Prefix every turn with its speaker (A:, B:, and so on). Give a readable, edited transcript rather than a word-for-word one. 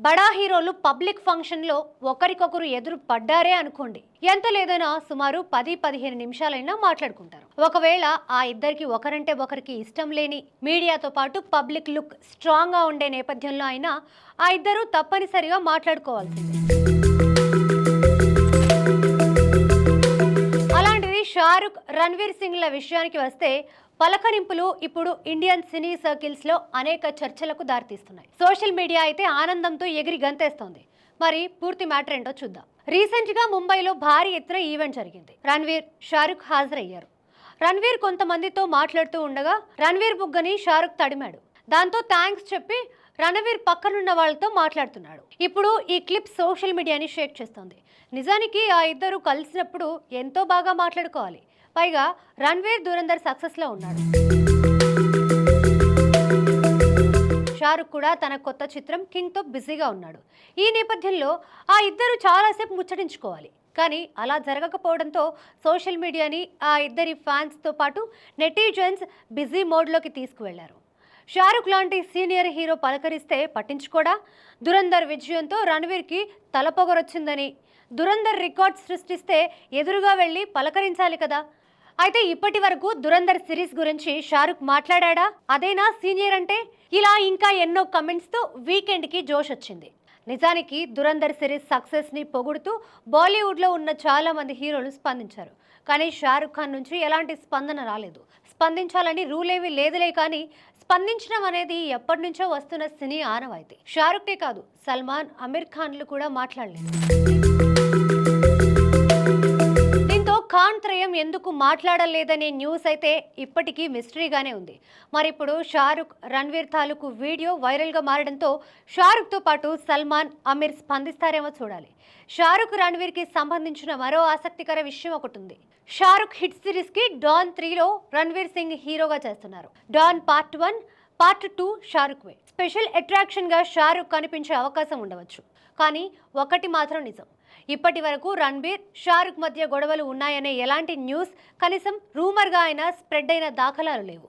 A: బడా హీరోలు పబ్లిక్ ఫంక్షన్లో ఒకరికొకరు ఎదురు పడ్డారే అనుకోండి, ఎంత లేదైనా సుమారు 10-15 నిమిషాలైనా మాట్లాడుకుంటారు. ఒకవేళ ఆ ఇద్దరికి ఒకరంటే ఒకరికి ఇష్టం లేని, మీడియాతో పాటు పబ్లిక్ లుక్ స్ట్రాంగ్ గా ఉండే నేపథ్యంలో అయినా ఆ ఇద్దరు తప్పనిసరిగా మాట్లాడుకోవాల్సిందే. అలాంటిది షారుఖ్, రణ్వీర్ సింగ్ల విషయానికి వస్తే పలకరింపులు ఇప్పుడు ఇండియన్ సినీ సర్కిల్స్ లో అనేక చర్చలకు దారితీస్తున్నాయి. సోషల్ మీడియా అయితే ఆనందంతో ఎగిరి గంతేస్తోంది. మరి పూర్తి మ్యాటర్ ఏంటో చూద్దాం. రీసెంట్ గా ముంబైలో భారీ ఎత్తున ఈవెంట్ జరిగింది. రణ్వీర్, షారుఖ్ హాజరయ్యారు. రణ్వీర్ కొంతమందితో మాట్లాడుతూ ఉండగా రణ్వీర్ బుగ్గని షారుఖ్ తడిమాడు. దాంతో థ్యాంక్స్ చెప్పి రణవీర్ పక్కనున్న వాళ్ళతో మాట్లాడుతున్నాడు. ఇప్పుడు ఈ క్లిప్ సోషల్ మీడియాని షేక్ చేస్తోంది. నిజానికి ఆ ఇద్దరు కలిసినప్పుడు ఎంతో బాగా మాట్లాడుకోవాలి. పైగా రణ్వీర్ ధురంధర్ సక్సెస్ లో ఉన్నాడు. షారుఖ్ కూడా తన కొత్త చిత్రం కింగ్ తో బిజీగా ఉన్నాడు. ఈ నేపథ్యంలో ఆ ఇద్దరు చాలాసేపు ముచ్చటించుకోవాలి. కానీ అలా జరగకపోవడంతో సోషల్ మీడియాని ఆ ఇద్దరి ఫ్యాన్స్ తో పాటు నెటిజన్స్ బిజీ మోడ్లోకి తీసుకువెళ్లారు. షారుఖ్ లాంటి సీనియర్ హీరో పలకరిస్తే పట్టించుకోడా? ధురంధర్ విజయంతో రణ్వీర్కి తలపొగరొచ్చిందని, ధురంధర్ రికార్డ్ సృష్టిస్తే ఎదురుగా వెళ్ళి పలకరించాలి కదా. అయితే ఇప్పటి వరకు ధురంధర్ సిరీస్ గురించి షారుఖ్ మాట్లాడా? అదేనా సీనియర్ అంటే? ఇలా ఇంకా ఎన్నో కమెంట్స్ తో వీకెండ్ కి జోష్ వచ్చింది. నిజానికి ధురంధర్ సిరీస్ సక్సెస్ ని పొగుడుతూ బాలీవుడ్ లో ఉన్న చాలా మంది హీరోలు స్పందించారు. కానీ షారుఖ్ ఖాన్ నుంచి ఎలాంటి స్పందన రాలేదు. స్పందించాలని రూల్ ఏమీ లేదులే, కానీ స్పందించడం అనేది ఎప్పటి నుంచో వస్తున్న సినీ ఆనవాయితీ. షారుఖ్నే కాదు, సల్మాన్, అమీర్ ఖాన్లు కూడా మాట్లాడలేదు. ఖాన్ త్రయం ఎందుకు మాట్లాడలేదనే న్యూస్ అయితే ఇప్పటికీ మిస్టరీగానే ఉంది. మరి ఇప్పుడు షారుఖ్, రణ్వీర్ తాలూకు వీడియో వైరల్గా మారడంతో షారుఖ్తో పాటు సల్మాన్, అమీర్ స్పందిస్తారేమో చూడాలి. షారుఖ్, రణ్వీర్కి సంబంధించిన మరో ఆసక్తికర విషయం ఒకటి ఉంది. షారుఖ్ హిట్ సిరీస్కి డాన్ 3లో రణ్వీర్ సింగ్ హీరోగా చేస్తున్నారు. డాన్ పార్ట్ 1, పార్ట్ 2 షారుఖ్వే. స్పెషల్ అట్రాక్షన్గా షారుఖ్ కనిపించే అవకాశం ఉండవచ్చు. కానీ ఒకటి మాత్రం నిజం, ఇప్పటి వరకు రణ్వీర్, షారుఖ్ మధ్య గొడవలు ఉన్నాయనే ఎలాంటి న్యూస్ కనీసం రూమర్గా అయినా స్ప్రెడ్ అయిన దాఖలాలు లేవు.